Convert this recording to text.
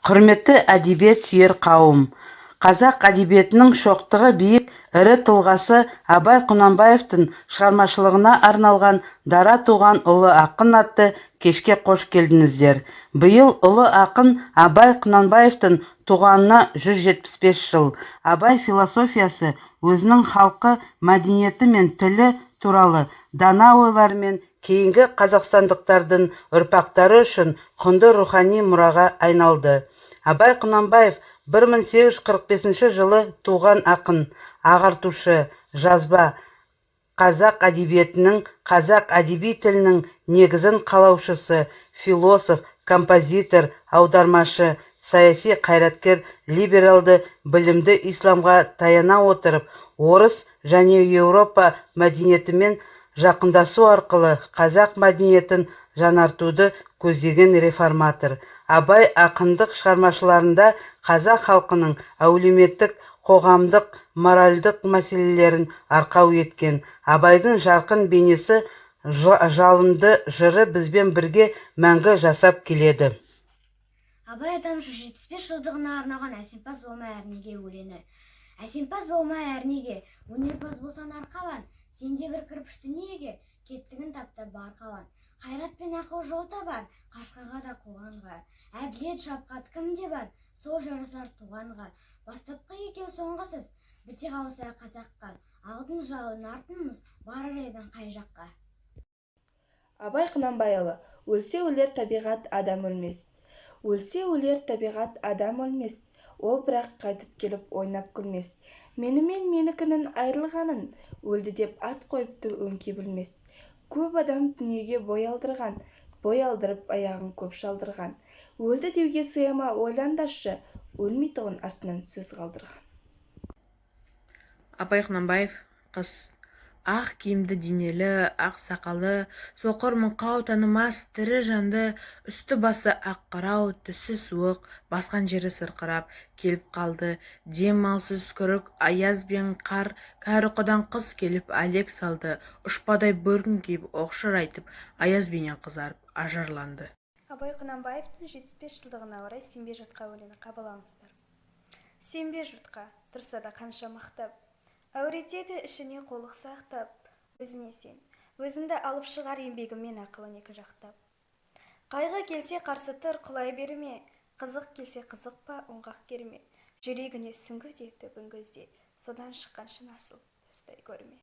Құрметті әдебиет сүйер қауым, қазақ әдебиетінің шоқтығы биік ірі тұлғасы Абай Құнанбаевтың шығармашылығына арналған «Дара туған ұлы ақын» атты кешке қош келдіңіздер. Биыл ұлы ақын Абай Құнанбаевтың туғанына 175 жыл. Абай философиясы өзінің халқы, мәдениеті мен тілі туралы дана ойларымен кейінгі қазақстандықтардың ұрпақтары үшін құнды рухани мұраға айналды. Абай Құнанбаев 1845 жылы туған ақын, ағартушы, жазба, қазақ әдебиетінің, қазақ әдеби тілінің негізін қалаушысы, философ, композитор, аудармашы, саяси қайраткер, либералды, білімді исламға таяна отырып, орыс және Еуропа мәдениетімен жақындасу арқылы қазақ мәдениетін жаңартуды көздеген реформатор. Абай ақындық шығармашыларында қазақ халқының әлеуметтік, қоғамдық, моральдық мәселелерін арқау еткен. Абайдың жарқын бейнесі, жалынды жыры бізбен бірге мәңгі жасап келеді. Абай адам 175 жылдығына арналған әсемпаз болмай әрнеге өлеңі. Әсемпаз болмай әрнеге, өнерпаз болсан арқалан, сенде бір кірпіш дүниеге, кеттігін таптап бар қалан. Қайрат пен ақыл жол табар, қашқаға да қуғанға. Әділет шапқат кімде бар, сол жарасар туғанға. Бастапқы екеу соңғысыз, біте қалса қазаққа. Алдын жалын артынымыз, барар едің қай жаққа. Абай Құнанбайұлы, өлсе өлер табиғат, адам өлмес. Өлсе өлер табиғат, адам өлмес. Ол бірақ қайтып келіп ойнап күлмес. Менімен менікінің айырылғанын, өлді деп ат қойыпты өңкей білмес. Көп адам дүниеге бой алдырған, бой алдырып аяғын көп шалдырған. Өлді деуге сыяма ойландашы, өлмейтұғын артынан сөз қалдырған. Абай Құнанбаев, қыз. Ақ киімді денелі, ақ сақалы, соқыр мұқау танымас тірі жанды, үсті басы ақ қырау, түсі суық, басқан жері сырқырап келіп қалды. Дем алсыз күрік, аяз бен қар, кәрі құдан қыз келіп әлек салды. Ұшпадай бөркін киіп оқшыр айтып, аяз бенен қызарып ажарланды. Абай Құнанбаевтың 75 жылдығына орай сенбе жұртқа өлеңі қабылаңыздар. Сенбе жұртқа, тұрса да қанша мақтап, әуретеді ішіне қолық сақтап, өзіне сен, өзіңді алып шығар еңбегімен ақылын екі жақтап. Қайғы келсе қарсы тұр, құлай берме, қызық келсе қызық па, оңғақ керме. Жүрегіне сүңгі декті бүгін көзде, содан шыққан шын асыл тастай көрме.